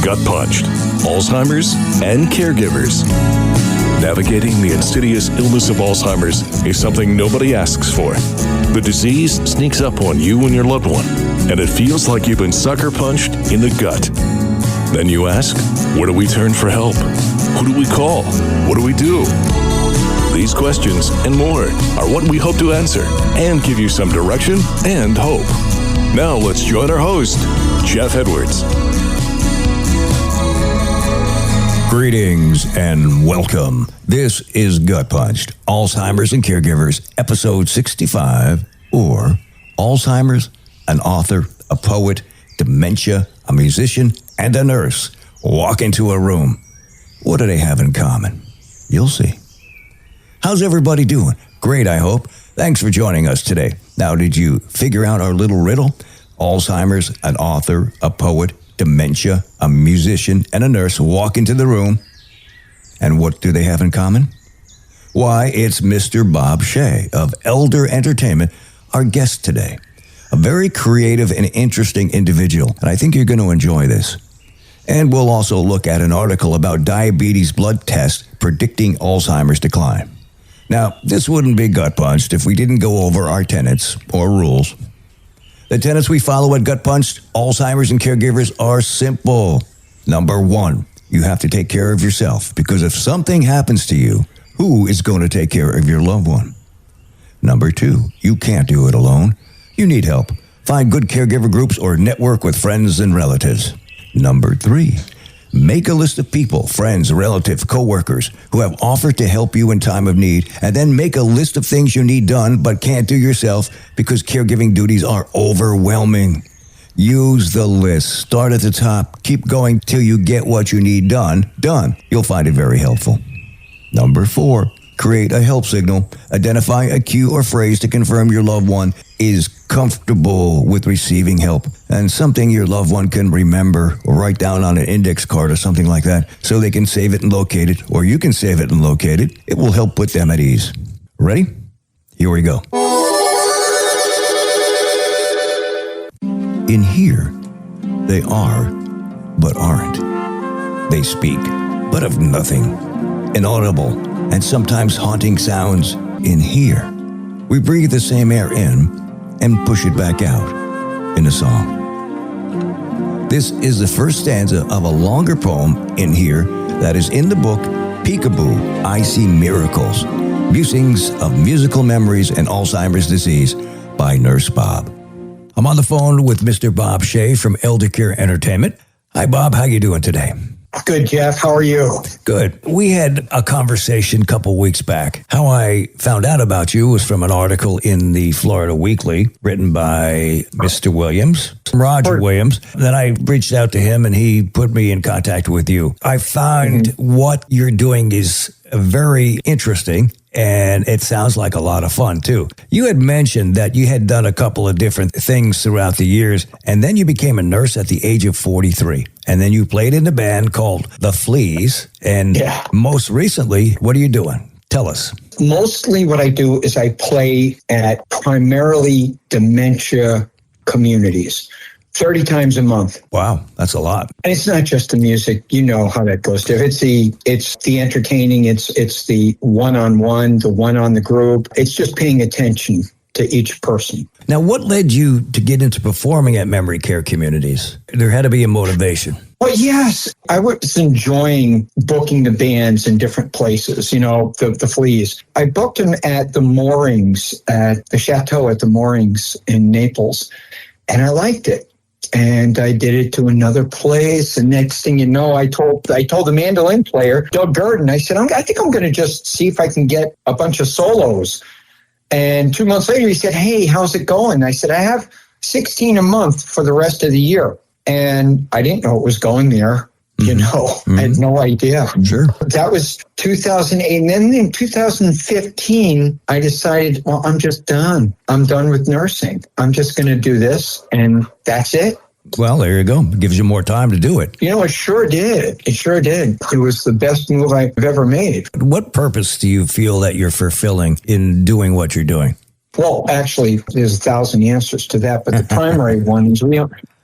GutPunched, Alzheimer's and Caregivers. Navigating the insidious illness of Alzheimer's is something nobody asks for. The disease sneaks up on you and your loved one, and it feels like you've been sucker punched in the gut. Then you ask, where do we turn for help? Who do we call? What do we do? These questions and more are what we hope to answer and give you some direction and hope. Now let's join our host, Jeff Edwards. Greetings and welcome. This is GutPunched, Alzheimer's and Caregivers, episode 65, or Alzheimer's, an author, a poet, dementia, a musician, and a nurse walk into a room. What do they have in common? You'll see. How's everybody doing? Great, I hope. Thanks for joining us today. Now, did you figure out our little riddle? Alzheimer's, an author, a poet, dementia, a musician, and a nurse walk into the room. And what do they have in common? Why, it's Mr. Bob Shea of Elder Entertainment, our guest today. A very creative and interesting individual, and I think you're going to enjoy this. And we'll also look at an article about diabetes blood tests predicting Alzheimer's decline. Now, this wouldn't be GutPunched if we didn't go over our tenets or rules. The tenets we follow at GutPunched, Alzheimer's and Caregivers, are simple. Number one, you have to take care of yourself, because if something happens to you, who is going to take care of your loved one? Number two, you can't do it alone. You need help. Find good caregiver groups or network with friends and relatives. Number three, make a list of people, friends, relatives, coworkers who have offered to help you in time of need, and then make a list of things you need done but can't do yourself because caregiving duties are overwhelming. Use the list. Start at the top. Keep going till you get what you need done. You'll find it very helpful. Number four, create a help signal. Identify a cue or phrase to confirm your loved one is comfortable with receiving help, and something your loved one can remember or write down on an index card or something like that so they can save it and locate it, or you can save it and locate it. It will help put them at ease. Ready? Here we go. In here, they are, but aren't. They speak, but of nothing. Inaudible and sometimes haunting sounds in here. We breathe the same air in and push it back out in a song. This is the first stanza of a longer poem in here that is in the book Peekaboo, I See Miracles, Musings of Musical Memories and Alzheimer's Disease by Nurse Bob. I'm on the phone with Mr. Bob Shea from Elder Care Entertainment. Hi, Bob. How you doing today? Good, Jeff. How are you? Good. We had a conversation a couple weeks back. How I found out about you was from an article in the Florida Weekly written by Mr. Williams, Roger Williams. Then I reached out to him and he put me in contact with you. I found what you're doing is very interesting, and it sounds like a lot of fun, too. You had mentioned that you had done a couple of different things throughout the years, and then you became a nurse at the age of 43. And then you played in a band called The Fleas. And most recently, what are you doing? Tell us. Mostly what I do is I play at primarily dementia communities. 30 times a month. Wow, that's a lot. And it's not just the music. You know how that goes, Jeff. It's the entertaining. It's the one-on-one, the one on the group. It's just paying attention to each person. Now, what led you to get into performing at memory care communities? There had to be a motivation. Well, yes. I was enjoying booking the bands in different places, you know, the Fleas. I booked them at the Moorings, at the Chateau at the Moorings in Naples, and I liked it. And I did it to another place. And next thing you know, I told the mandolin player, Doug Gurdon, I said, I think I'm going to just see if I can get a bunch of solos. And 2 months later, he said, hey, how's it going? I said, I have 16 a month for the rest of the year. And I didn't know it was going there. You know, I had no idea. Sure. That was 2008. And then in 2015, I decided, well, I'm just done. I'm done with nursing. I'm just going to do this. And that's it. Well, there you go. It gives you more time to do it. You know, it sure did. It sure did. It was the best move I've ever made. What purpose do you feel that you're fulfilling in doing what you're doing? Well, actually, there's 1,000 answers to that. But the primary one is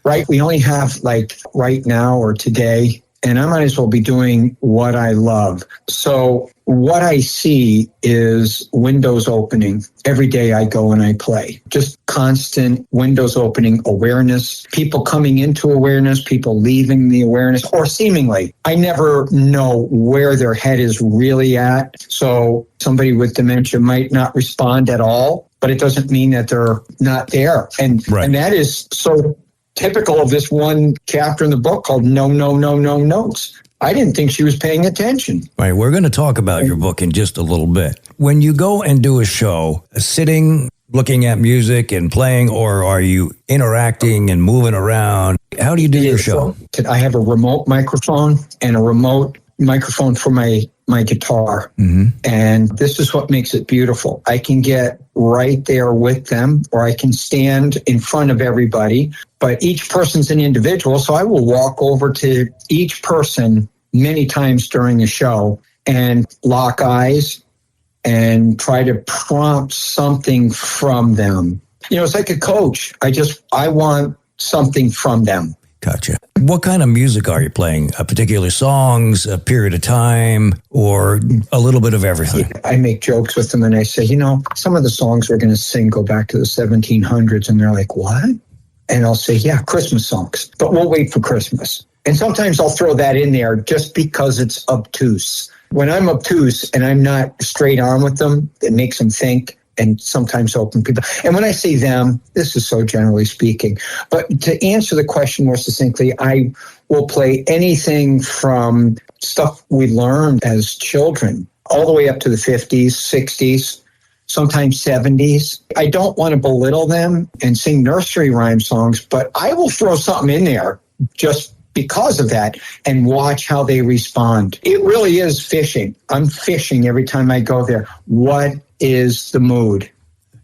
right? We only have like right now or today, and I might as well be doing what I love. So what I see is windows opening. Every day I go and I play. Just constant windows opening, awareness, people coming into awareness, people leaving the awareness, or seemingly. I never know where their head is really at. So somebody with dementia might not respond at all, but it doesn't mean that they're not there. And that is so typical of this one chapter in the book called No Notes. I didn't think she was paying attention. Right. We're going to talk about your book in just a little bit. When you go and do a show, sitting, looking at music and playing, or are you interacting and moving around? How do you do your show? I have a remote microphone and a remote microphone for my guitar. Mm-hmm. And this is what makes it beautiful. I can get right there with them, or I can stand in front of everybody, but each person's an individual. So I will walk over to each person many times during the show and lock eyes and try to prompt something from them. It's like a coach. I want something from them. Gotcha. What kind of music are you playing? Particular songs, a period of time, or a little bit of everything? I make jokes with them and I say, some of the songs we're going to sing go back to the 1700s. And they're like, what? And I'll say, yeah, Christmas songs, but we'll wait for Christmas. And sometimes I'll throw that in there just because it's obtuse. When I'm obtuse and I'm not straight on with them, it makes them think. And sometimes open people. And when I say them, this is so generally speaking. But to answer the question more succinctly, I will play anything from stuff we learned as children, all the way up to the 50s, 60s, sometimes 70s. I don't want to belittle them and sing nursery rhyme songs, but I will throw something in there just because of that and watch how they respond. It really is fishing. I'm fishing every time I go there. What is the mood?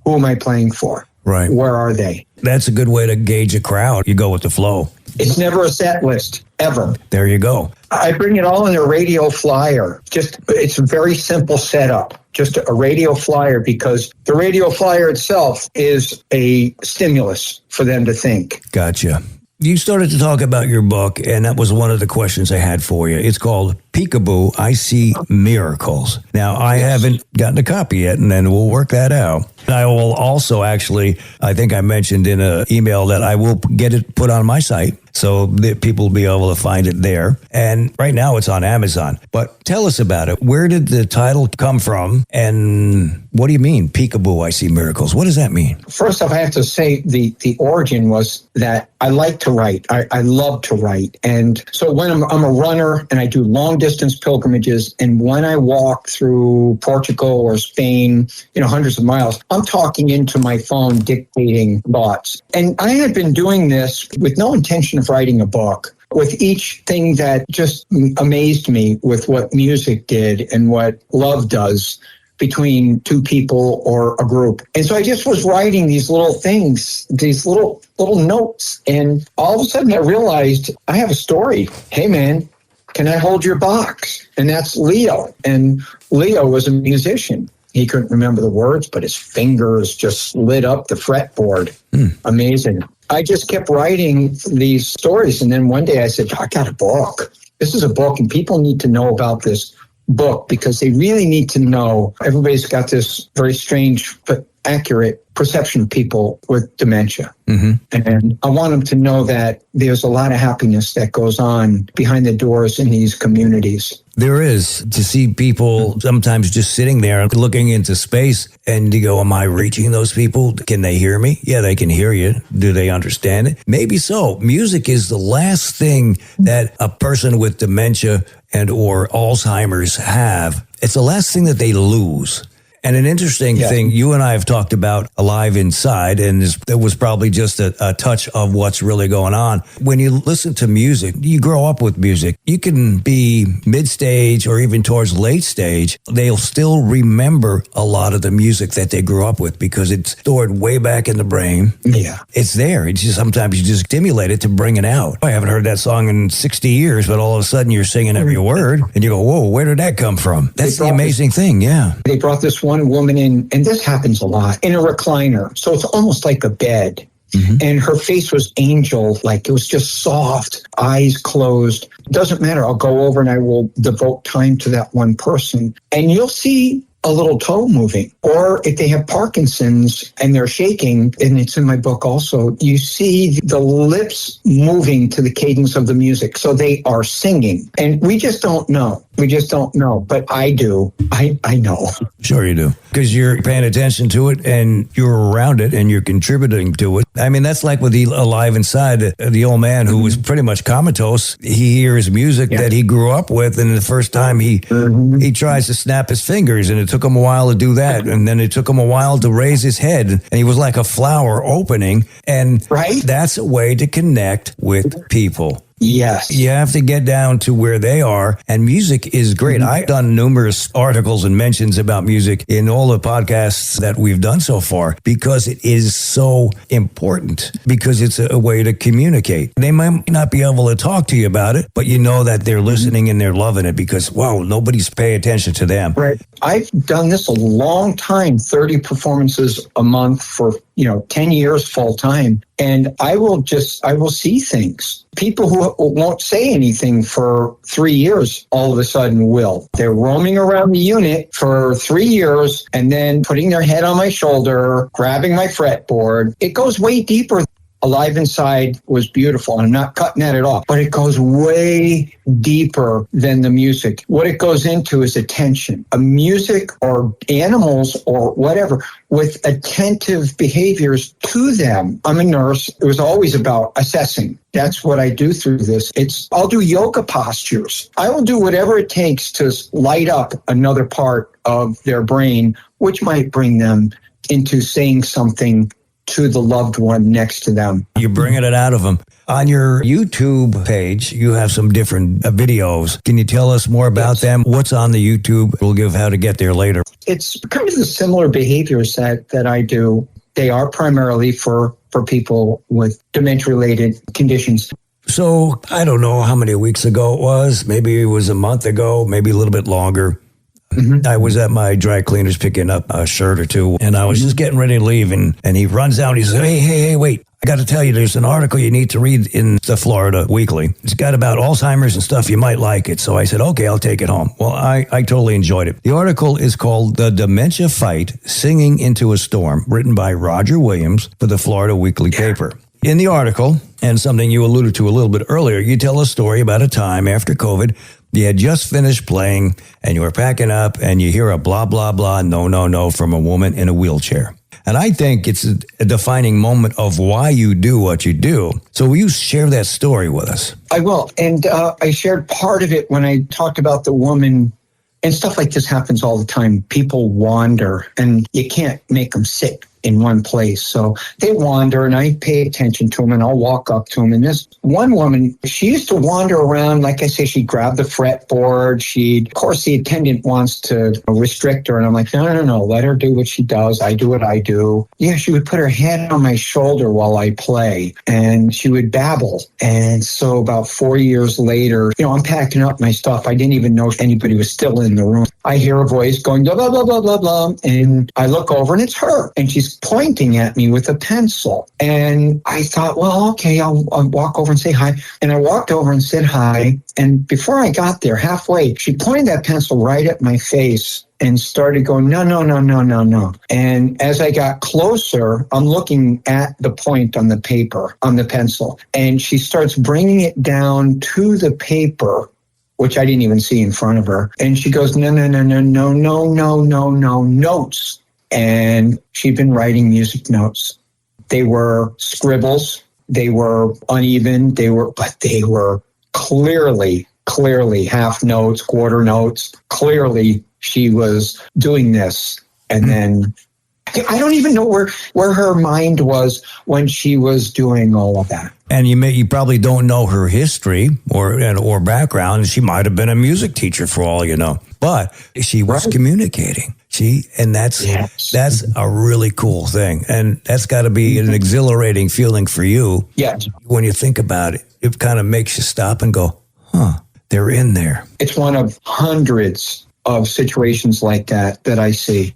Who am I playing for? Right. Where are they? That's a good way to gauge a crowd. You go with the flow. It's never a set list, ever. There you go. I bring it all in a radio flyer. It's a very simple setup. Just a radio flyer, because the radio flyer itself is a stimulus for them to think. Gotcha. You started to talk about your book, and that was one of the questions I had for you. It's called Peekaboo, I See Miracles. Now, I haven't gotten a copy yet, and then we'll work that out. I will also actually, I think I mentioned in an email that I will get it put on my site so that people will be able to find it there. And right now it's on Amazon. But tell us about it. Where did the title come from? And what do you mean, Peekaboo, I See Miracles? What does that mean? First off, I have to say the origin was that I like to write. I love to write. And so when I'm a runner and I do long distance pilgrimages, and when I walk through Portugal or Spain, hundreds of miles, I'm talking into my phone, dictating thoughts. And I had been doing this with no intention of writing a book. With each thing that just amazed me with what music did and what love does between two people or a group. And so I just was writing these little things, these little notes. And all of a sudden I realized I have a story. Hey, man, can I hold your box? And that's Leo. And Leo was a musician. He couldn't remember the words, but his fingers just lit up the fretboard. Amazing. I just kept writing these stories. And then one day I said, I got a book. This is a book, and people need to know about this book because they really need to know. Everybody's got this very strange but accurate perception of people with dementia. Mm-hmm. And I want them to know that there's a lot of happiness that goes on behind the doors in these communities. There is. To see people sometimes just sitting there looking into space, and you go, am I reaching those people? Can they hear me? Yeah, they can hear you. Do they understand it? Maybe so. Music is the last thing that a person with dementia and or Alzheimer's have. It's the last thing that they lose. And an interesting thing you and I have talked about Alive Inside, and it was probably just a touch of what's really going on. When you listen to music, you grow up with music. You can be mid-stage or even towards late stage. They'll still remember a lot of the music that they grew up with because it's stored way back in the brain. Yeah. It's there. It's just sometimes you just stimulate it to bring it out. I haven't heard that song in 60 years, but all of a sudden you're singing every word and you go, whoa, where did that come from? That's the amazing thing. Yeah. They brought this one woman in, and this happens a lot, in a recliner. So it's almost like a bed. And her face was angel-like. It was just soft, eyes closed. It doesn't matter. I'll go over and I will devote time to that one person. And you'll see a little toe moving. Or if they have Parkinson's and they're shaking, and it's in my book also, you see the lips moving to the cadence of the music. So they are singing. And we just don't know. We just don't know. But I do. I know. Sure you do. Because you're paying attention to it and you're around it and you're contributing to it. I mean, that's like with the Alive Inside, the old man who was pretty much comatose. He hears music that he grew up with, and the first time he tries to snap his fingers, and it took him a while to do that. And then it took him a while to raise his head, and he was like a flower opening. And that's a way to connect with people. Yes. You have to get down to where they are, and music is great. I've done numerous articles and mentions about music in all the podcasts that we've done so far because it is so important, because it's a way to communicate. They might not be able to talk to you about it, but you know that they're listening and they're loving it because, wow, nobody's paying attention to them. Right. I've done this a long time, 30 performances a month for 10 years full time. And I will see things. People who won't say anything for 3 years, all of a sudden will. They're roaming around the unit for 3 years and then putting their head on my shoulder, grabbing my fretboard. It goes way deeper. Alive Inside was beautiful. I'm not cutting that at all, but it goes way deeper than the music. What it goes into is attention. A music or animals or whatever with attentive behaviors to them. I'm a nurse. It was always about assessing. That's what I do through this. I'll do yoga postures. I will do whatever it takes to light up another part of their brain, which might bring them into saying something to the loved one next to them. You're bringing it out of them. On your YouTube page, you have some different videos. Can you tell us more about them? What's on the YouTube? We'll give how to get there later. It's kind of the similar behaviors that I do. They are primarily for people with dementia-related conditions. So I don't know how many weeks ago it was. Maybe it was a month ago, maybe a little bit longer. I was at my dry cleaners picking up a shirt or two, and I was just getting ready to leave, and he runs out. He says, hey, wait. I got to tell you, there's an article you need to read in the Florida Weekly. It's got about Alzheimer's and stuff. You might like it. So I said, okay, I'll take it home. Well, I totally enjoyed it. The article is called The Dementia Fight, Singing into a Storm, written by Roger Williams for the Florida Weekly paper. In the article, and something you alluded to a little bit earlier, you tell a story about a time after COVID. You had just finished playing and you were packing up and you hear a blah, blah, blah, no from a woman in a wheelchair. And I think it's a defining moment of why you do what you do. So will you share that story with us? I will. And I shared part of it when I talked about the woman. And stuff like this happens all the time. People wander and you can't make them sit in one place. So they wander and I pay attention to them and I'll walk up to them. And this one woman, she used to wander around. Like I say, she'd grab the fretboard. Of course, the attendant wants to restrict her. And I'm like, no, let her do what she does. I do what I do. Yeah, she would put her head on my shoulder while I play and she would babble. And so about 4 years later, I'm packing up my stuff. I didn't even know if anybody was still in the room. I hear a voice going, blah, blah, blah, blah, blah, blah. And I look over and it's her. And she's pointing at me with a pencil. And I thought, well, okay, I'll walk over and say hi. And I walked over and said hi. And before I got there, halfway, she pointed that pencil right at my face and started going, no. And as I got closer, I'm looking at the point on the paper, on the pencil. And she starts bringing it down to the paper, which I didn't even see in front of her. And she goes, no, notes. And she'd been writing music notes. They were scribbles. They were uneven. But they were clearly half notes, quarter notes. Clearly she was doing this. And then I don't even know where her mind was when she was doing all of that. And you probably don't know her history or background. She might have been a music teacher for all you know, but she was communicating. That's a really cool thing. And that's got to be an exhilarating feeling for you. Yes. When you think about it, it kind of makes you stop and go, they're in there. It's one of hundreds of situations like that I see.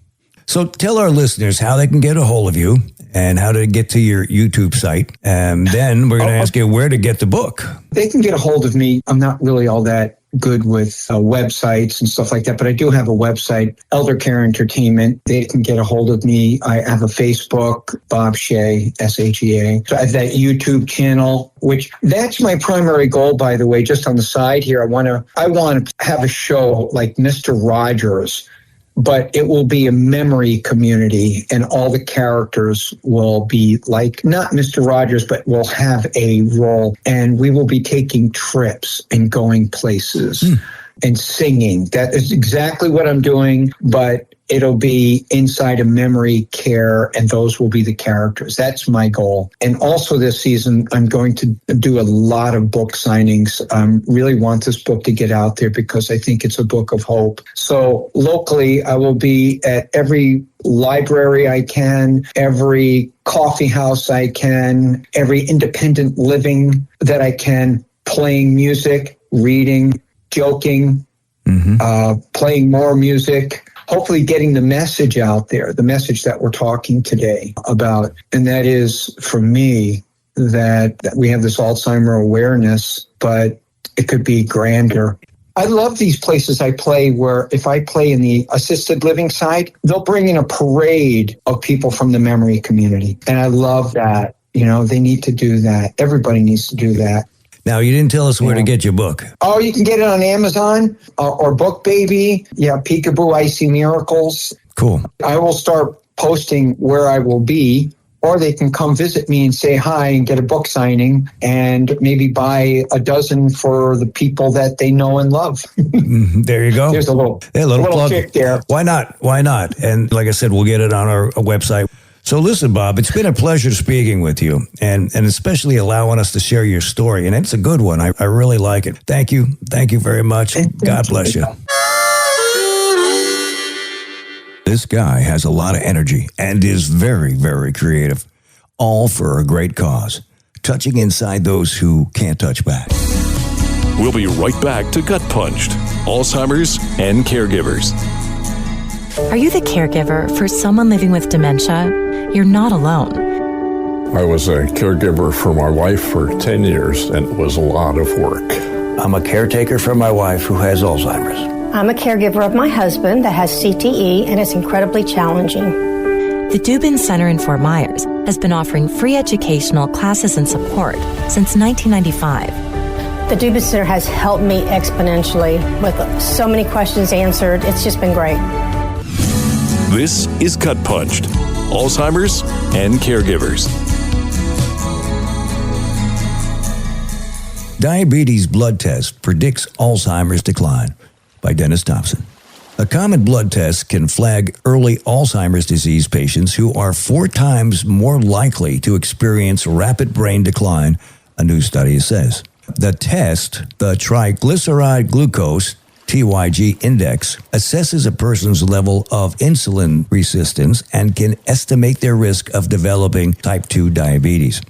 So tell our listeners how they can get a hold of you and how to get to your YouTube site. And then we're going to ask you where to get the book. They can get a hold of me. I'm not really all that good with websites and stuff like that, but I do have a website, Elder Care Entertainment. They can get a hold of me. I have a Facebook, Bob Shea, Shea. So I have that YouTube channel, which that's my primary goal, by the way, just on the side here. I want to have a show like Mr. Rogers, but it will be a memory community, and all the characters will be like, not Mr. Rogers, but will have a role, and we will be taking trips and going places and singing. That is exactly what I'm doing, but it'll be inside a memory care, and those will be the characters. That's my goal. And also this season, I'm going to do a lot of book signings. Really want this book to get out there because I think it's a book of hope. So locally, I will be at every library I can, every coffee house I can, every independent living that I can, playing music, reading, joking, playing more music, hopefully getting the message out there, the message that we're talking today about. And that is, for me, that we have this Alzheimer awareness, but it could be grander. I love these places I play where if I play in the assisted living side, they'll bring in a parade of people from the memory community. And I love that. You know, they need to do that. Everybody needs to do that. Now, you didn't tell us where to get your book. Oh, you can get it on Amazon or BookBaby. Yeah, Peekaboo, I See Miracles. Cool. I will start posting where I will be, or they can come visit me and say hi and get a book signing and maybe buy a dozen for the people that they know and love. There you go. There's a little plug kick there. Why not? Why not? And like I said, we'll get it on our website. So listen, Bob, it's been a pleasure speaking with you and especially allowing us to share your story. And it's a good one. I really like it. Thank you. Thank you very much. God bless you. This guy has a lot of energy and is very, very creative, all for a great cause, touching inside those who can't touch back. We'll be right back to Gut Punched, Alzheimer's and Caregivers. Are you the caregiver for someone living with dementia? You're not alone. I was a caregiver for my wife for 10 years, and it was a lot of work. I'm a caretaker for my wife who has Alzheimer's. I'm a caregiver of my husband that has CTE, and it's incredibly challenging. The Dubin Center in Fort Myers has been offering free educational classes and support since 1995. The Dubin Center has helped me exponentially with so many questions answered. It's just been great. This is Gut Punched, Alzheimer's and Caregivers. Diabetes blood test predicts Alzheimer's decline by Dennis Thompson. A common blood test can flag early Alzheimer's disease patients who are 4 times more likely to experience rapid brain decline, a new study says. The test, the triglyceride glucose TYG index, assesses a person's level of insulin resistance and can estimate their risk of developing type 2 diabetes.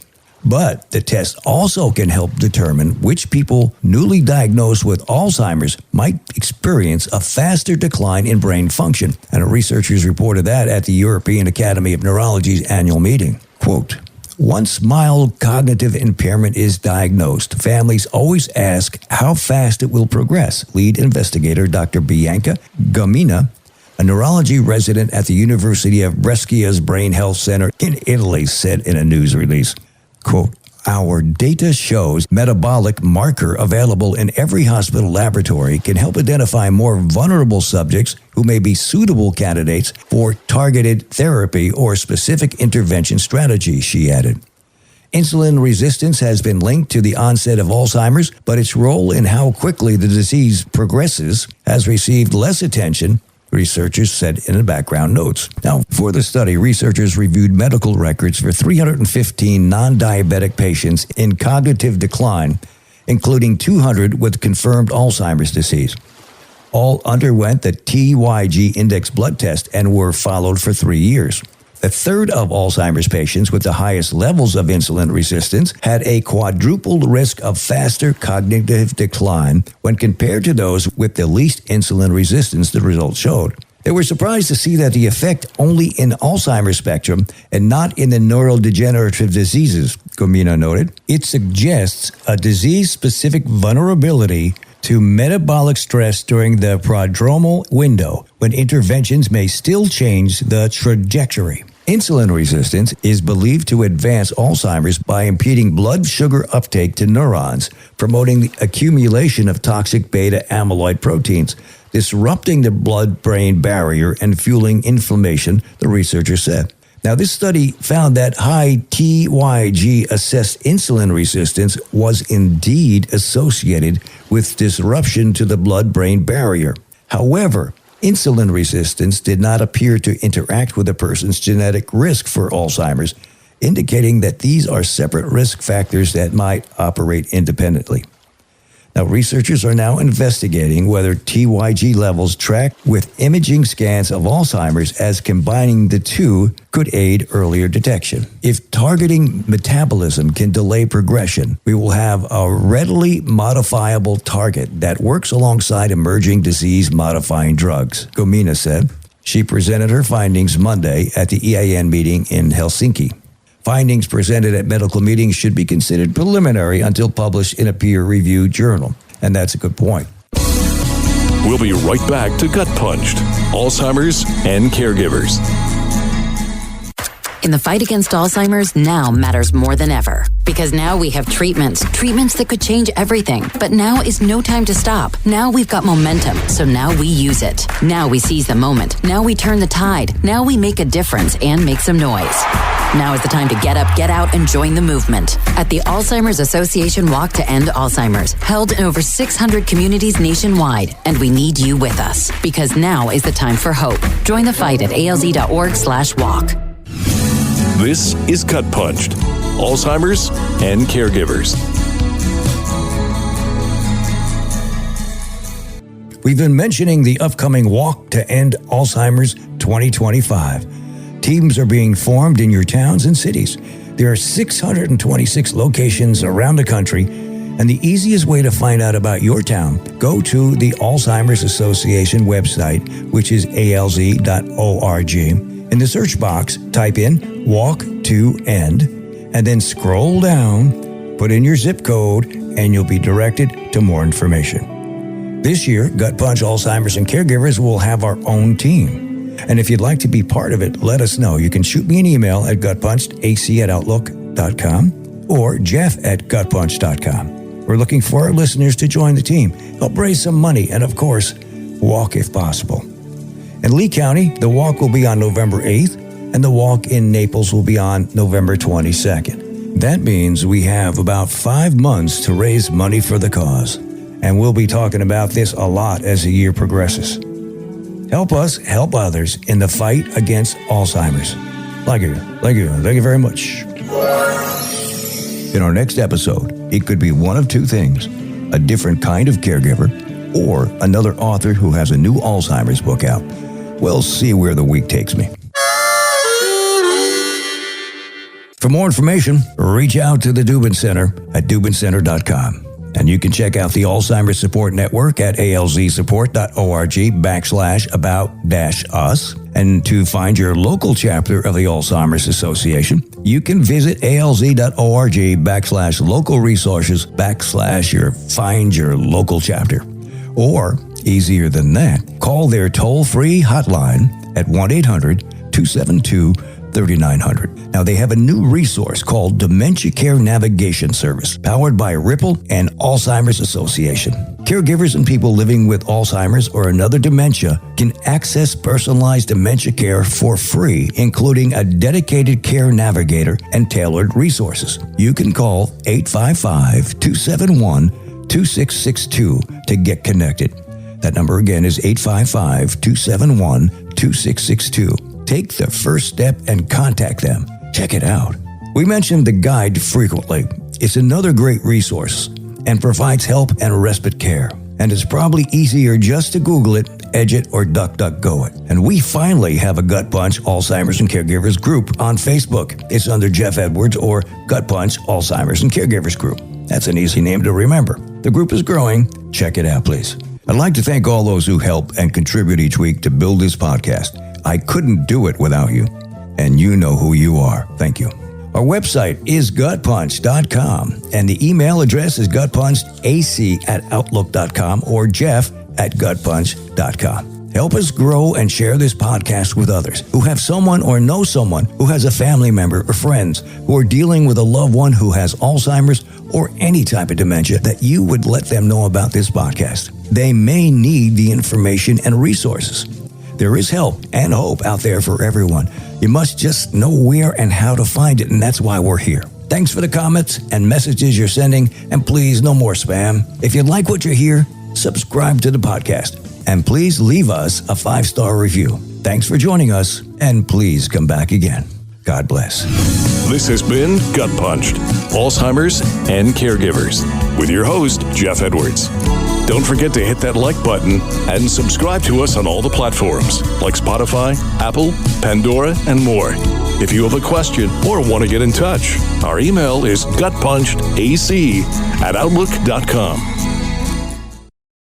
But the test also can help determine which people newly diagnosed with Alzheimer's might experience a faster decline in brain function. And researchers reported that at the European Academy of Neurology's annual meeting. Quote, once mild cognitive impairment is diagnosed, families always ask how fast it will progress. Lead investigator Dr. Bianca Gamina, a neurology resident at the University of Brescia's Brain Health Center in Italy, said in a news release, quote, our data shows metabolic marker available in every hospital laboratory can help identify more vulnerable subjects who may be suitable candidates for targeted therapy or specific intervention strategies, she added. Insulin resistance has been linked to the onset of Alzheimer's, but its role in how quickly the disease progresses has received less attention, researchers said in the background notes. Now, for the study, researchers reviewed medical records for 315 non-diabetic patients in cognitive decline, including 200 with confirmed Alzheimer's disease. All underwent the TYG index blood test and were followed for 3 years. A third of Alzheimer's patients with the highest levels of insulin resistance had a quadrupled risk of faster cognitive decline when compared to those with the least insulin resistance, the results showed. They were surprised to see that the effect only in Alzheimer's spectrum and not in the neurodegenerative diseases, Gomina noted. It suggests a disease-specific vulnerability to metabolic stress during the prodromal window, when interventions may still change the trajectory. Insulin resistance is believed to advance Alzheimer's by impeding blood sugar uptake to neurons, promoting the accumulation of toxic beta amyloid proteins, disrupting the blood-brain barrier and fueling inflammation, the researcher said. Now, this study found that high TYG-assessed insulin resistance was indeed associated with disruption to the blood-brain barrier. However, insulin resistance did not appear to interact with a person's genetic risk for Alzheimer's, indicating that these are separate risk factors that might operate independently. Now, researchers are now investigating whether TYG levels track with imaging scans of Alzheimer's, as combining the two could aid earlier detection. If targeting metabolism can delay progression, we will have a readily modifiable target that works alongside emerging disease-modifying drugs, Gomina said. She presented her findings Monday at the EAN meeting in Helsinki. Findings presented at medical meetings should be considered preliminary until published in a peer-reviewed journal. And that's a good point. We'll be right back to Gut Punched, Alzheimer's and Caregivers. In the fight against Alzheimer's, now matters more than ever. Because now we have treatments that could change everything. But now is no time to stop. Now we've got momentum, so now we use it. Now we seize the moment. Now we turn the tide. Now we make a difference and make some noise. Now is the time to get up, get out, and join the movement. At the Alzheimer's Association Walk to End Alzheimer's, held in over 600 communities nationwide. And we need you with us. Because now is the time for hope. Join the fight at alz.org/walk. This is Gut Punched, Alzheimer's and Caregivers. We've been mentioning the upcoming Walk to End Alzheimer's 2025. Teams are being formed in your towns and cities. There are 626 locations around the country, and the easiest way to find out about your town, go to the Alzheimer's Association website, which is alz.org. In the search box, type in Walk to End, and then scroll down, put in your zip code, and you'll be directed to more information. This year, Gut Punch Alzheimer's and Caregivers will have our own team. And if you'd like to be part of it, let us know. You can shoot me an email at gutpunchedac@outlook.com or jeff@gutpunch.com. We're looking for our listeners to join the team, help raise some money, and of course, walk if possible. In Lee County, the walk will be on November 8th, and the walk in Naples will be on November 22nd. That means we have about 5 months to raise money for the cause. And we'll be talking about this a lot as the year progresses. Help us help others in the fight against Alzheimer's. Thank you very much. In our next episode, it could be one of two things: a different kind of caregiver, or another author who has a new Alzheimer's book out. We'll see where the week takes me. For more information, reach out to the Dubin Center at dubincenter.com. And you can check out the Alzheimer's Support Network at alzsupport.org/about-us. And to find your local chapter of the Alzheimer's Association, you can visit alz.org/local resources/find your local chapter. Or, easier than that, call their toll-free hotline at 1-800-272-3900. Now, they have a new resource called Dementia Care Navigation Service, powered by Ripple and Alzheimer's Association. Caregivers and people living with Alzheimer's or another dementia can access personalized dementia care for free, including a dedicated care navigator and tailored resources. You can call 855-271-2662 to get connected. That number again is 855-271-2662. Take the first step and contact them. Check it out. We mention the guide frequently. It's another great resource and provides help and respite care. And it's probably easier just to Google it, Edge it, or DuckDuckGo it. And we finally have a Gut Punch Alzheimer's and Caregivers group on Facebook. It's under Jeff Edwards or Gut Punch Alzheimer's and Caregivers group. That's an easy name to remember. The group is growing. Check it out, please. I'd like to thank all those who help and contribute each week to build this podcast. I couldn't do it without you, and you know who you are. Thank you. Our website is GutPunched.com, and the email address is gutpunchedac@outlook.com or jeff@gutpunched.com. Help us grow and share this podcast with others who have someone or know someone who has a family member or friends who are dealing with a loved one who has Alzheimer's or any type of dementia that you would let them know about this podcast. They may need the information and resources. There is help and hope out there for everyone. You must just know where and how to find it, and that's why we're here. Thanks for the comments and messages you're sending, and please, no more spam. If you like what you hear, subscribe to the podcast, and please leave us a 5-star review. Thanks for joining us, and please come back again. God bless. This has been Gut Punched, Alzheimer's and Caregivers, with your host, Jeff Edwards. Don't forget to hit that like button and subscribe to us on all the platforms like Spotify, Apple, Pandora, and more. If you have a question or want to get in touch, our email is gutpunchedac@outlook.com.